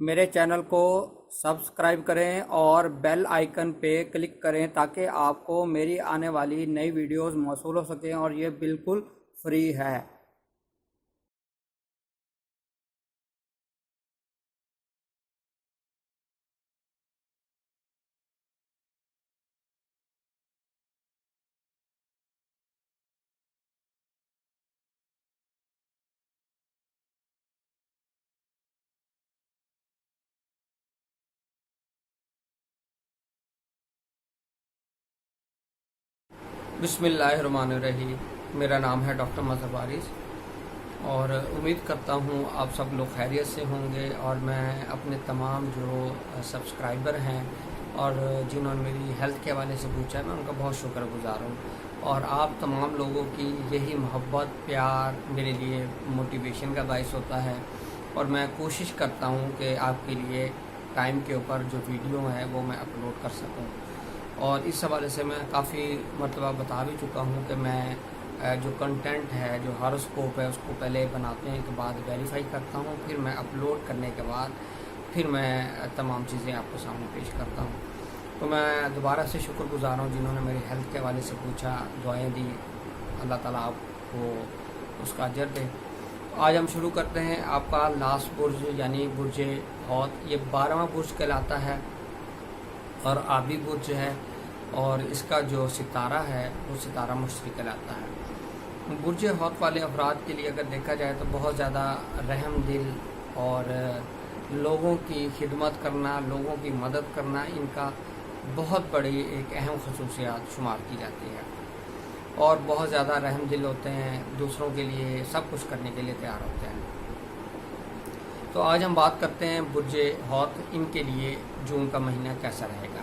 میرے چینل کو سبسکرائب کریں اور بیل آئیکن پہ کلک کریں تاکہ آپ کو میری آنے والی نئی ویڈیوز موصول ہو سکیں، اور یہ بالکل فری ہے۔ بسم اللہ الرحمن الرحیم۔ میرا نام ہے ڈاکٹر مظہر وارث، اور امید کرتا ہوں آپ سب لوگ خیریت سے ہوں گے، اور میں اپنے تمام جو سبسکرائبر ہیں اور جنہوں نے میری ہیلتھ کے حوالے سے پوچھا ہے، میں ان کا بہت شکر گزار ہوں، اور آپ تمام لوگوں کی یہی محبت پیار میرے لیے موٹیویشن کا باعث ہوتا ہے، اور میں کوشش کرتا ہوں کہ آپ کے لیے ٹائم کے اوپر جو ویڈیو ہے وہ میں اپلوڈ کر سکوں۔ اور اس حوالے سے میں کافی مرتبہ بتا بھی چکا ہوں کہ میں جو کنٹینٹ ہے، جو ہاروسکوپ ہے، اس کو پہلے بناتے ہیں کے بعد ویریفائی کرتا ہوں، پھر میں اپلوڈ کرنے کے بعد پھر میں تمام چیزیں آپ کو سامنے پیش کرتا ہوں۔ تو میں دوبارہ سے شکر گزار ہوں جنہوں نے میری ہیلتھ کے حوالے سے پوچھا، دعائیں دی، اللہ تعالیٰ آپ کو اس کا اجر دے۔ آج ہم شروع کرتے ہیں۔ آپ کا لاسٹ برج یعنی برج حوت، یہ 12واں برج کہلاتا ہے اور آبی برج ہے، اور اس کا جو ستارہ ہے وہ ستارہ مشتری کہلاتا ہے۔ برج حوت والے افراد کے لیے اگر دیکھا جائے تو بہت زیادہ رحم دل اور لوگوں کی خدمت کرنا، لوگوں کی مدد کرنا ان کا بہت بڑی ایک اہم خصوصیات شمار کی جاتی ہے، اور بہت زیادہ رحم دل ہوتے ہیں، دوسروں کے لیے سب کچھ کرنے کے لیے تیار ہوتے ہیں۔ تو آج ہم بات کرتے ہیں برج حوت، ان کے لیے جون کا مہینہ کیسا رہے گا۔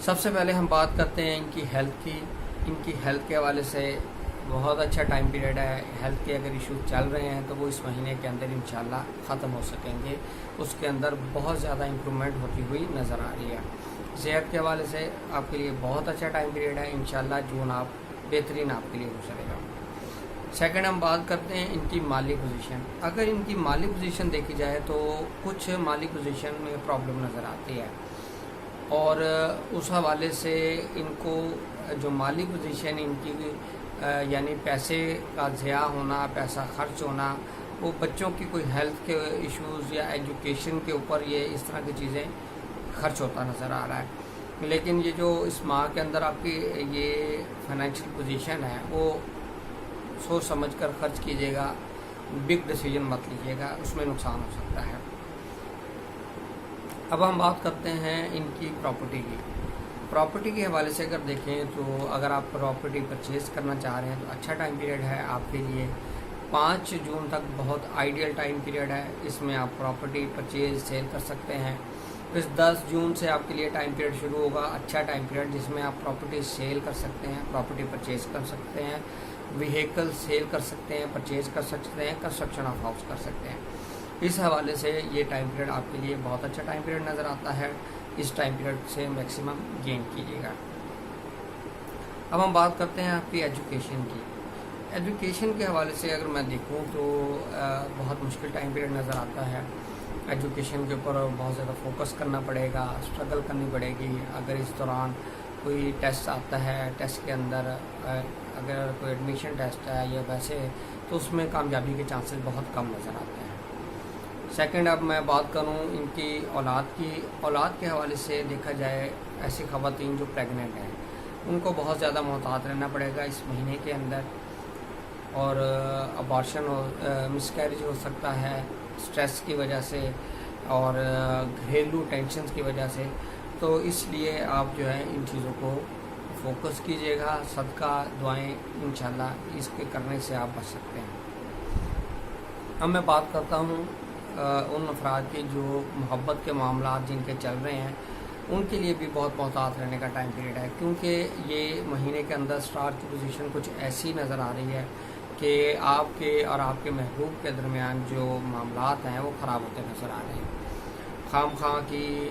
سب سے پہلے ہم بات کرتے ہیں ان کی ہیلتھ کی۔ ان کی ہیلتھ کے حوالے سے بہت اچھا ٹائم پیریڈ ہے۔ ہیلتھ کے اگر ایشوز چل رہے ہیں تو وہ اس مہینے کے اندر انشاءاللہ ختم ہو سکیں گے، اس کے اندر بہت زیادہ امپرومنٹ ہوتی ہوئی نظر آ رہی ہے۔ صحت کے حوالے سے آپ کے لیے بہت اچھا ٹائم پیریڈ ہے، انشاءاللہ جون بہترین آپ کے لیے گزرے گا۔ سیکنڈ ہم بات کرتے ہیں ان کی مالی پوزیشن۔ اگر ان کی مالی پوزیشن دیکھی جائے تو کچھ مالی پوزیشن میں پرابلم نظر آتی ہے، اور اس حوالے سے ان کو جو مالی پوزیشن ان کی یعنی پیسے کا ضیاع ہونا، پیسہ خرچ ہونا، وہ بچوں کی کوئی ہیلتھ کے ایشوز یا ایجوکیشن کے اوپر یہ اس طرح کی چیزیں خرچ ہوتا نظر آ رہا ہے۔ لیکن یہ جو اس ماہ کے اندر آپ کی یہ فائنینشیل پوزیشن ہے وہ سوچ سمجھ کر خرچ کیجیے گا، بگ ڈیسیجن مت لیجیے گا، اس میں نقصان ہو سکتا ہے۔ اب ہم بات کرتے ہیں ان کی پراپرٹی کی۔ پراپرٹی کے حوالے سے اگر دیکھیں تو اگر آپ پراپرٹی پرچیز کرنا چاہ رہے ہیں تو اچھا ٹائم پیریڈ ہے آپ کے لیے۔ 5 جون تک بہت آئیڈیل ٹائم پیریڈ ہے، اس میں آپ پراپرٹی پرچیز سیل کر سکتے ہیں۔ پھر 10 جون سے آپ کے لیے ٹائم پیریڈ شروع ہوگا، اچھا ٹائم پیریڈ جس میں آپ پراپرٹی سیل کر سکتے ہیں، پراپرٹی پرچیز کر سکتے ہیں، ویہیکل سیل کر سکتے ہیں، پرچیز کر سکتے ہیں، کنسٹرکشن آف ہاؤس کر سکتے ہیں۔ اس حوالے سے یہ ٹائم پیریڈ آپ کے لیے بہت اچھا ٹائم پیریڈ نظر آتا ہے، اس ٹائم پیریڈ سے میکسیمم گین کیجیے گا۔ اب ہم بات کرتے ہیں آپ کی ایجوکیشن کی۔ ایجوکیشن کے حوالے سے اگر میں دیکھوں تو بہت مشکل ٹائم پیریڈ نظر آتا ہے۔ ایجوکیشن کے اوپر بہت زیادہ فوکس کرنا پڑے گا، اسٹرگل کرنی پڑے گی۔ اگر اس دوران کوئی ٹیسٹ آتا ہے، ٹیسٹ کے اندر اگر کوئی ایڈمیشن ٹیسٹ ہے یا ویسے، تو اس میں کامیابی کے چانسز بہت کم نظر آتے ہیں۔ سیکنڈ اب میں بات کروں ان کی اولاد کی۔ اولاد کے حوالے سے دیکھا جائے ایسی خواتین جو پریگننٹ ہیں ان کو بہت زیادہ محتاط رہنا پڑے گا اس مہینے کے اندر، اور ابارشن مس کیریج ہو سکتا ہے سٹریس کی وجہ سے اور گھریلو ٹینشنز کی وجہ سے، تو اس لیے آپ جو ہے ان چیزوں کو فوکس کیجیے گا۔ صدقہ دعائیں انشاءاللہ اس کے کرنے سے آپ بچ سکتے ہیں۔ اب میں بات کرتا ہوں ان افراد کی جو محبت کے معاملات جن کے چل رہے ہیں، ان کے لیے بھی بہت محتاط رہنے کا ٹائم پیریڈ ہے، کیونکہ یہ مہینے کے اندر اسٹار کی پوزیشن کچھ ایسی نظر آ رہی ہے کہ آپ کے اور آپ کے محبوب کے درمیان جو معاملات ہیں وہ خراب ہوتے نظر آ رہے ہیں۔ خام خواہ کی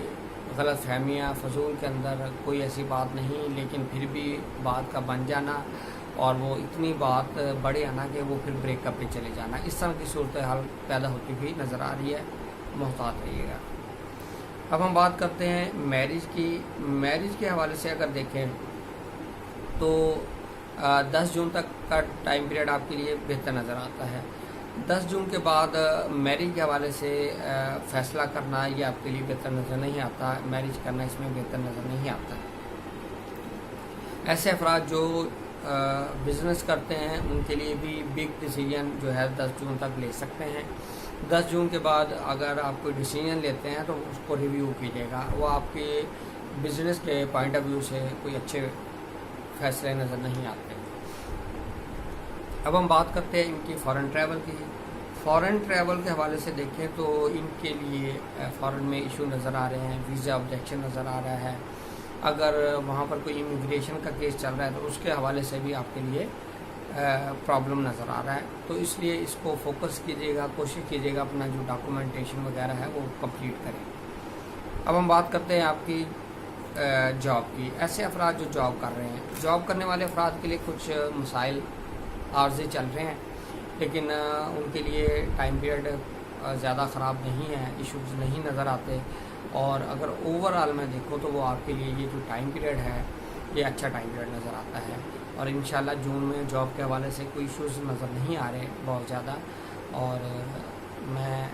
غلط فہمیاں، فضول کے اندر کوئی ایسی بات نہیں، لیکن پھر بھی بات کا بن جانا اور وہ اتنی بات بڑھے آنا کہ وہ پھر بریک اپ پہ چلے جانا، اس طرح کی صورتحال پیدا ہوتی ہوئی نظر آ رہی ہے۔ محتاط رہیے گا۔ اب ہم بات کرتے ہیں میرج کی۔ میرج کے حوالے سے اگر دیکھیں تو 10 جون تک کا ٹائم پیریڈ آپ کے لیے بہتر نظر آتا ہے۔ 10 جون کے بعد میرج کے حوالے سے فیصلہ کرنا یہ آپ کے لیے بہتر نظر نہیں آتا، میرج کرنا اس میں بہتر نظر نہیں آتا۔ ایسے افراد جو بزنس کرتے ہیں ان کے لیے بھی بگ ڈیسیجن جو ہے 10 جون تک لے سکتے ہیں۔ 10 جون کے بعد اگر آپ کوئی ڈیسیجن لیتے ہیں تو اس کو ریویو کیجیے گا، وہ آپ کے بزنس کے پوائنٹ آف ویو سے کوئی اچھے فیصلے نظر نہیں آتے۔ اب ہم بات کرتے ہیں ان کی فارن ٹریول کی۔ فارن ٹریول کے حوالے سے دیکھیں تو ان کے لیے فارن میں ایشو نظر آ رہے ہیں، ویزا آبجیکشن نظر آ رہا ہے، اگر وہاں پر کوئی امیگریشن کا کیس چل رہا ہے تو اس کے حوالے سے بھی آپ کے لیے پرابلم نظر آ رہا ہے، تو اس لیے اس کو فوکس کیجیے گا، کوشش کیجیے گا اپنا جو ڈاکومنٹیشن وغیرہ ہے وہ کمپلیٹ کریں۔ اب ہم بات کرتے ہیں آپ کی جاب کی۔ ایسے افراد جو جاب کر رہے ہیں، جاب کرنے والے افراد کے لیے کچھ مسائل عارضی چل رہے ہیں، لیکن ان کے لیے ٹائم پیریڈ زیادہ خراب نہیں ہے، ایشوز نہیں نظر آتے، اور اگر اوور آل میں دیکھوں تو وہ آپ کے لیے یہ جو ٹائم پیریڈ ہے یہ اچھا ٹائم پیریڈ نظر آتا ہے، اور انشاءاللہ جون میں جاب کے حوالے سے کوئی ایشوز نظر نہیں آ رہے بہت زیادہ، اور میں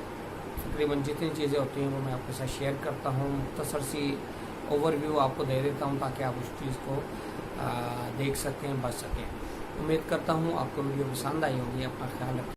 تقریباً جتنی چیزیں ہوتی ہیں وہ میں آپ کے ساتھ شیئر کرتا ہوں، مختصر سی اوور ویو آپ کو دے دیتا ہوں تاکہ آپ اس چیز کو دیکھ سکیں، بچ سکیں۔ امید کرتا ہوں آپ کو ویڈیو پسند آئی ہوگی۔ اپنا خیال رکھیں۔